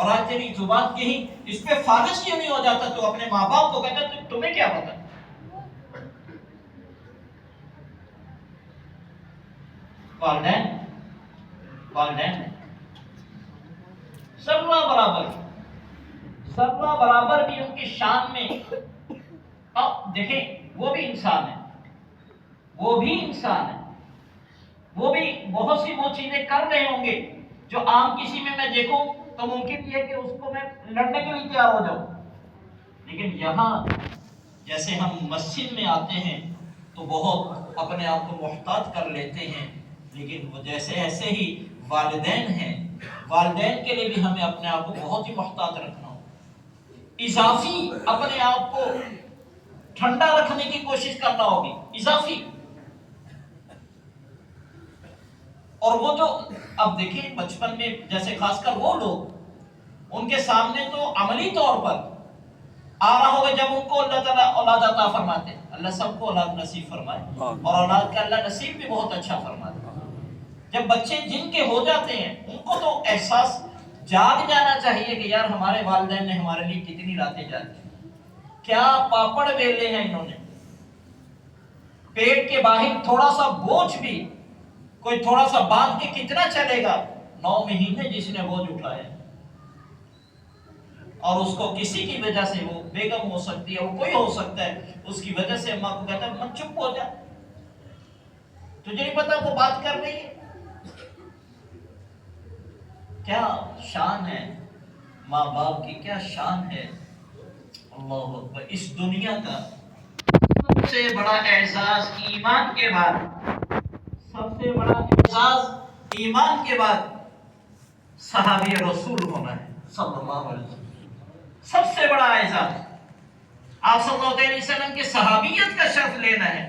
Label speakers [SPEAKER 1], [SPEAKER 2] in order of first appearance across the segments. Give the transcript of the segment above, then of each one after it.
[SPEAKER 1] اور آج تیری زبان کہیں اس پہ فارغ کیوں نہیں ہو جاتا؟ تو اپنے ماں باپ کو کہتا تمہیں کیا پتا؟ والدین سروا برابر بھی ان کی شان میں. اب دیکھیں وہ بھی انسان ہے، وہ بھی بہت سی وہ چیزیں کر رہے ہوں گے جو عام کسی میں دیکھوں تو ممکن یہ کہ اس کو میں لڑنے کے لیے تیار ہو جاؤں. لیکن یہاں جیسے ہم مسجد میں آتے ہیں تو بہت اپنے آپ کو محتاط کر لیتے ہیں، لیکن وہ جیسے ایسے ہی والدین ہیں، والدین کے لیے بھی ہمیں اپنے آپ کو بہت ہی محتاط رکھنا ہو. اضافی اپنے آپ کو ٹھنڈا رکھنے کی کوشش کرنا ہوگی، اضافی. اور وہ جو اب دیکھیں بچپن میں جیسے خاص کر وہ لوگ، ان کے سامنے تو عملی طور پر آ رہا ہوگا جب ان کو اللہ تعالیٰ اولاد عطا فرماتے ہیں. اللہ سب کو اولاد نصیب فرمائے، اور اولاد کا اللہ نصیب بھی بہت اچھا فرماتے ہیں. جب بچے جن کے ہو جاتے ہیں ان کو تو احساس جاگ جانا چاہیے کہ یار ہمارے والدین نے ہمارے لیے کتنی راتیں جاگی، کیا پاپڑ بیلے ہیں انہوں نے. پیٹ کے باہر تھوڑا سا بوجھ بھی کوئی تھوڑا سا باندھ کے کتنا چلے گا؟ 9 مہینے جس نے بوجھ اٹھایا، اور اس کو کسی کی وجہ سے، وہ بیگم ہو سکتی ہے، وہ کوئی ہو سکتا ہے، اس کی وجہ سے ماں کو کہتا ہے مت چپ ہو جا، تجھے نہیں پتا وہ بات کر رہی ہے. کیا شان ہے ماں باپ کی، کیا شان ہے. اللہ اکبر. اس دنیا کا سب سے بڑا اعزاز ایمان کے بعد، صحابی رسول ہونا ہے صلی اللہ علیہ وسلم. سب سے بڑا اعزاز آپ صلی اللہ علیہ وسلم کی صحابیت کا شرف لینا ہے.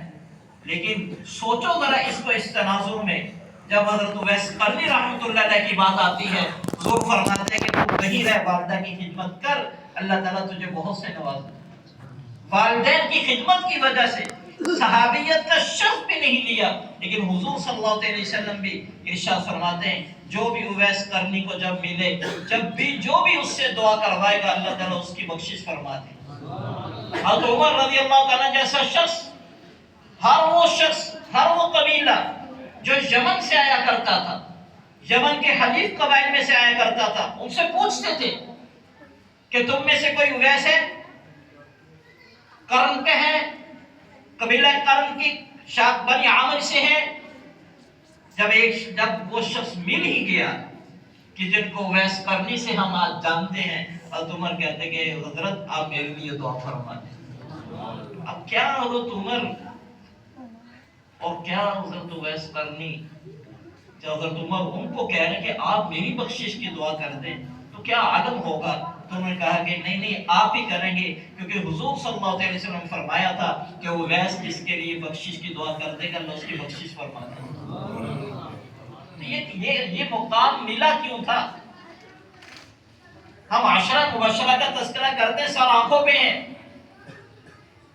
[SPEAKER 1] لیکن سوچو ذرا اس کو، اس تناظر میں جب حضرت اویس قرنی رحمۃ اللہ علیہ کی بات آتی ہے، حضور فرماتے ہیں کہ تو وہیں رہ، والدہ کی خدمت کر، اللہ تعالیٰ تجھے بہت سے نواز. والدین کی خدمت کی وجہ سے صحابیت کا شرف بھی نہیں لیا، لیکن حضور صلی اللہ علیہ وسلم بھی ارشاد فرماتے ہیں جو بھی اویس قرنی کو جب ملے، جب بھی جو بھی اس سے دعا کروائے گا اللہ تعالیٰ اس کی بخشش فرما دے. حضرت عمر رضی اللہ تعالیٰ جیسا شخص، ہر وہ قبیلہ جو یمن سے آیا کرتا تھا، یمن کے حلیف قبائل میں سے آیا کرتا تھا، ان سے پوچھتے تھے کہ تم میں سے کوئی اویس ہے؟ قرن کے ہیں، قبیلہ قرن کی شاخ بنی عامر سے ہے. جب وہ شخص مل ہی گیا کہ جن کو اویس قرنی سے ہم آج جانتے ہیں، حضرت عمر کہتے کہ حضرت آپ میرے لیے دعا فرما دیں. اب کیا حضرت عمر اور کیا حضرت اویس قرنی، جب حضرت عمر ان کو کہہ رہے ہیں کہ آپ میری بخشش کی دعا کر دیں تو کیا عالم ہوگا. تو انہوں نے کہا کہ نہیں آپ ہی کریں گے، کیونکہ حضور صلی اللہ علیہ وسلم نے فرمایا تھا کہ اویس جس کے لیے بخشش کی دعا کر دے گا اللہ اس کی بخشش فرماتا ہے. یہ مقام ملا کیوں تھا؟ ہم عشرہ مبشرہ کا تذکرہ کرتے ہیں، سر آنکھوں پہ ہیں،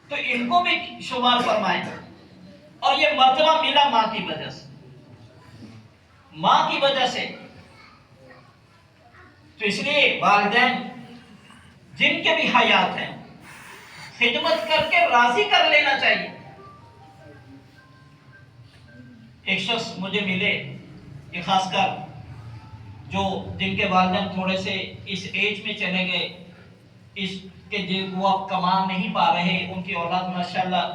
[SPEAKER 1] تو ان کو بھی شمار فرمائیں. اور یہ مرتبہ ملا ماں کی وجہ سے. تو اس لیے والدین جن کے بھی حیات ہیں، خدمت کر کے راضی کر لینا چاہیے. ایک شخص مجھے ملے کہ خاص کر جن کے والدین تھوڑے سے اس ایج میں چلے گئے، اس کے وہ اب کما نہیں پا رہے، ان کی اولاد ماشاءاللہ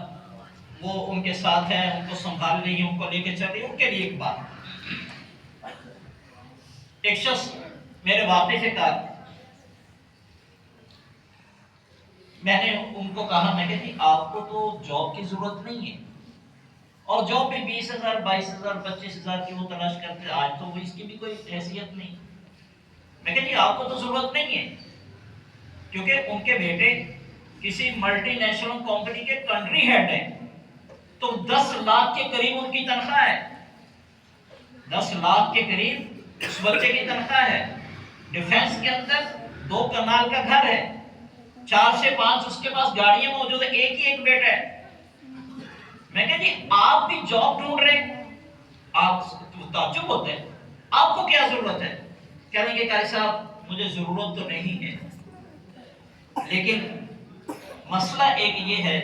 [SPEAKER 1] وہ ان کے ساتھ ہے، ان کو سنبھال رہی ہے، ان کو لے کے چل رہی ہے. ان کے لیے ایک بات، ایک شخص میرے واقع سے کہا، میں نے ان کو کہا، میں کہتی آپ کو تو جاب کی ضرورت نہیں ہے، اور جاب بھی 20,000 22,000 25,000 کی وہ تلاش کرتے، آج تو وہ اس کی بھی کوئی حیثیت نہیں. میں کہتی آپ کو تو ضرورت نہیں ہے، کیونکہ ان کے بیٹے کسی ملٹی نیشنل کمپنی کے کنٹری ہیڈ ہیں، تو 10 لاکھ کے قریب ان کی تنخواہ ہے. 10 لاکھ کے قریب اس بچے کی تنخواہ ہے. ڈیفنس کے اندر 2 کنال کا گھر ہے، 4 سے 5 اس کے پاس گاڑیاں موجود ہے، ایک بیٹا ہے. میں کہتی آپ بھی جاب ڈھونڈ رہے ہیں، آپ تعجب ہوتے ہیں، آپ کو کیا ضرورت ہے؟ کہنے کے قاری صاحب مجھے ضرورت تو نہیں ہے، لیکن مسئلہ ایک یہ ہے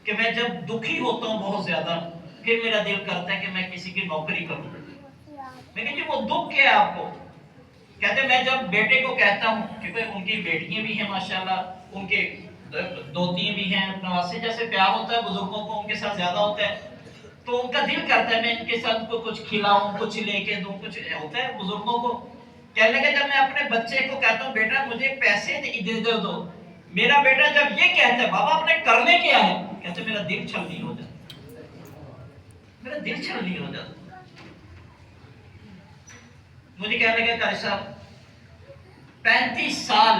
[SPEAKER 1] کہ میں جب دکھی ہوتا ہوں بہت زیادہ، پھر میرا دل کرتا ہے کہ میں کسی کی نوکری کروں۔ میں کہ جی وہ دکھ کیا ہے آپ کو؟ کہتے میں جب بیٹے کو کہتا ہوں، کیونکہ ان کی بیٹیاں بھی ہیں ماشاءاللہ، ان کے دوتیاں بھی ہیں، نواسے جیسے پیار ہوتا ہے بزرگوں کو ان کے ساتھ زیادہ ہوتا ہے، تو ان کا دل کرتا ہے میں ان کے ساتھ کو کچھ کھلاؤں، کچھ لے کے دوں، کچھ ہوتا ہے بزرگوں کو۔ کہنے لگے جب میں اپنے بچے کو کہتا ہوں بیٹا مجھے پیسے دے دو، میرا بیٹا جب یہ کہتا ہے بابا آپ نے کرنے کیا ہے، کہتے میرا دل چھلنی ہو جاتا، میرا دل چھلنی ہو جاتا۔ مجھے کہنے لگے قاری صاحب 35 سال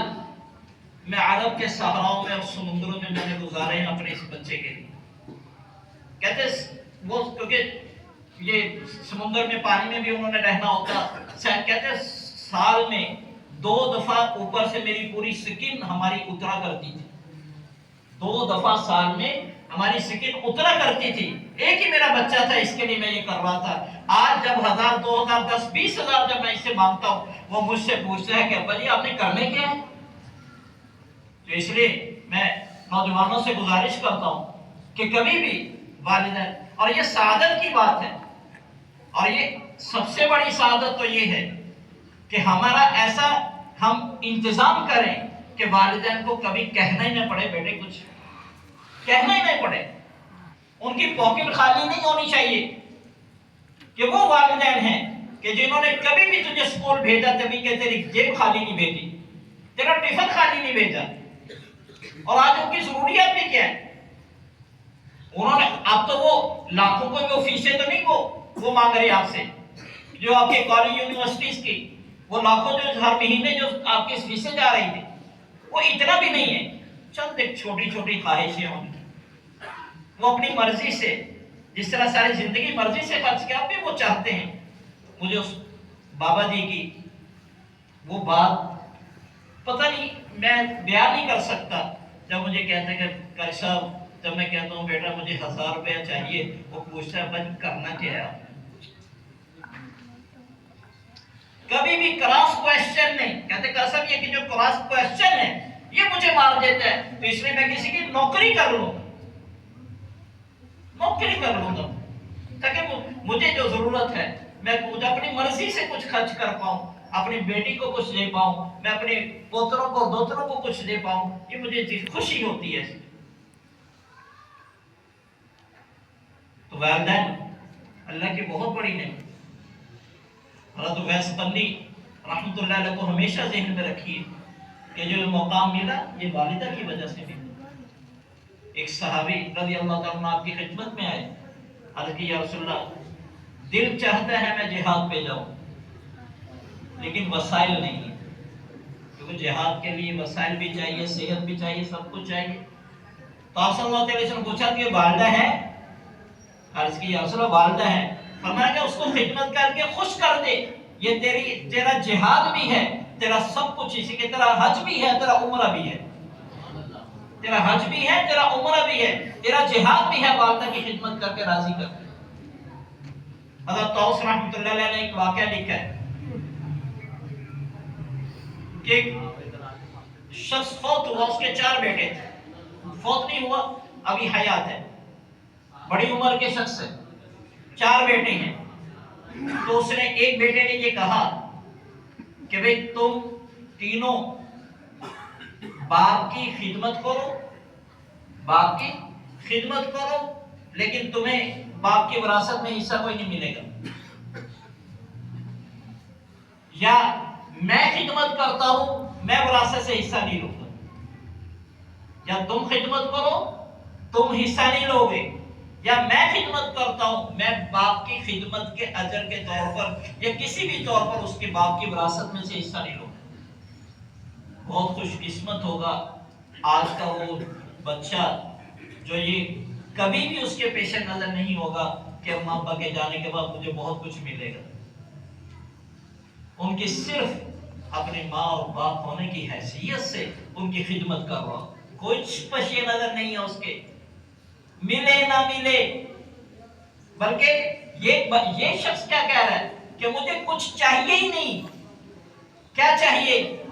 [SPEAKER 1] میں عرب کے صحراؤں میں اور سمندروں میں نے گزارے ہیں اپنے اس بچے کے لیے۔ کہتے وہ کیونکہ یہ سمندر میں پانی میں بھی انہوں نے رہنا ہوتا، کہتے سال میں 2 دفعہ اوپر سے میری پوری سکن ہماری اترا کرتی تھی، 2 دفعہ سال میں ہماری سکن اترا کرتی تھی، ایک ہی میرا بچہ تھا اس کے لیے میں یہ کر رہا تھا۔ آج جب 1000 2000 10 20 ہزار جب میں اس سے مانگتا ہوں، وہ مجھ سے پوچھتا ہے کہ ابا جی آپ نے کرنے کیا ہے؟ تو اس لیے میں نوجوانوں سے گزارش کرتا ہوں کہ کبھی بھی والدین، اور یہ سعادت کی بات ہے، اور یہ سب سے بڑی سعادت تو یہ ہے کہ ہمارا ایسا ہم انتظام کریں کہ والدین کو کبھی کہنا ہی نہ پڑے بیٹے کچھ کہنا ہی نہیں پڑے، ان کی پاکٹ خالی نہیں ہونی چاہیے، کہ وہ والدین ہیں کہ جنہوں نے کبھی بھی تجھے اسکول بھیجا تبھی کہ تیری جیب خالی نہیں بھیجی، تیرا ٹفن خالی نہیں بھیجا، اور آج ان کی ضروریات بھی کیا ہے؟ انہوں نے اب تو وہ لاکھوں کو جو فیسیں تو نہیں وہ مانگ رہے آپ سے، جو آپ کے کالج یونیورسٹیز کی وہ لاکھوں جو ہر مہینے جو آپ کی فیسیں جا رہی تھی، وہ اتنا بھی نہیں ہے، چند ایک چھوٹی چھوٹی خواہشیں ہوں گی، وہ اپنی مرضی سے جس طرح ساری زندگی مرضی سے خرچ کیا بھی وہ چاہتے ہیں۔ مجھے اس بابا جی کی وہ بات پتہ نہیں میں بیان نہیں کر سکتا، جب مجھے کہتے ہیں کہ قاری صاحب جب میں کہتا ہوں بیٹا مجھے 1000 روپیہ چاہیے، وہ پوچھتا ہے بھائی کرنا کیا ہے؟ کبھی بھی کراس کویسچن نہیں کہتے، قسم یہ کہ جو کراس کویسچن ہے یہ مجھے مار دیتا ہے، تو اس لیے میں کسی کی نوکری کر لوں گا تاکہ مجھے جو ضرورت ہے میں مجھے اپنی مرضی سے کچھ خرچ کر پاؤں، اپنی بیٹی کو کچھ دے پاؤں، میں اپنے پوتروں کو دوتروں کو کچھ دے پاؤں، یہ مجھے خوشی ہوتی ہے۔ تو والدین اللہ کی بہت بڑی نعمت۔ حضرت ویس قرنی رحمۃ اللہ علیہ کو ہمیشہ ذہن میں رکھیے کہ جو مقام ملا یہ والدہ کی وجہ سے ملا۔ ایک صحابی رضی اللہ تعالیٰ عنہ آپ کی خدمت میں آئے، عرض کی یا رسول اللہ دل چاہتا ہے میں جہاد پہ جاؤں لیکن وسائل نہیں ہے، کیونکہ جہاد کے لیے وسائل بھی چاہیے، صحت بھی چاہیے، سب کچھ چاہیے۔ تو آپ صلی اللہ علیہ وسلم پوچھا کہ والدہ ہے؟ عرض کی یا رسول اللہ والدہ ہے۔ فرمایا کہ اس کو خدمت کر کے خوش کر دے، یہ تیرا جہاد بھی ہے، تیرا سب کچھ، اسی کے تیرا حج بھی ہے، تیرا عمرہ بھی ہے، تیرا حج بھی ہے، تیرا عمرہ بھی ہے، تیرا جہاد بھی ہے، والدہ کی خدمت کر کے راضی کر دے۔ حضرت طاؤس رحمۃ اللہ علیہ نے ایک واقعہ لکھا ہے کہ ایک شخص فوت ہوا، اس کے 4 بیٹے تھے، فوت نہیں ہوا ابھی حیات ہے، بڑی عمر کے شخص ہے، 4 بیٹے ہیں۔ تو اس نے ایک بیٹے نے یہ کہا کہ بھئی تم تینوں باپ کی خدمت کرو، لیکن تمہیں باپ کی وراثت میں حصہ کوئی نہیں ملے گا، یا میں خدمت کرتا ہوں میں وراثت سے حصہ نہیں لوں گا، یا تم خدمت کرو تم حصہ نہیں لو گے، یا میں خدمت کرتا ہوں میں باپ کی خدمت کے اجر کے طور پر یا کسی بھی طور پر اس کے باپ کی وراثت میں سے حصہ نہیں لوں گا۔ بہت خوش قسمت ہوگا آج کا وہ بچہ جو یہ کبھی بھی اس کے پیش نظر نہیں ہوگا کہ اماں ابا کے جانے کے بعد مجھے بہت کچھ ملے گا، ان کی صرف اپنے ماں اور باپ ہونے کی حیثیت سے ان کی خدمت کر رہا، کچھ پیش نظر نہیں ہے اس کے، ملے نہ ملے، بلکہ یہ شخص کیا کہہ رہا ہے کہ مجھے کچھ چاہیے ہی نہیں، کیا چاہیے؟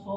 [SPEAKER 1] 100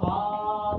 [SPEAKER 1] 7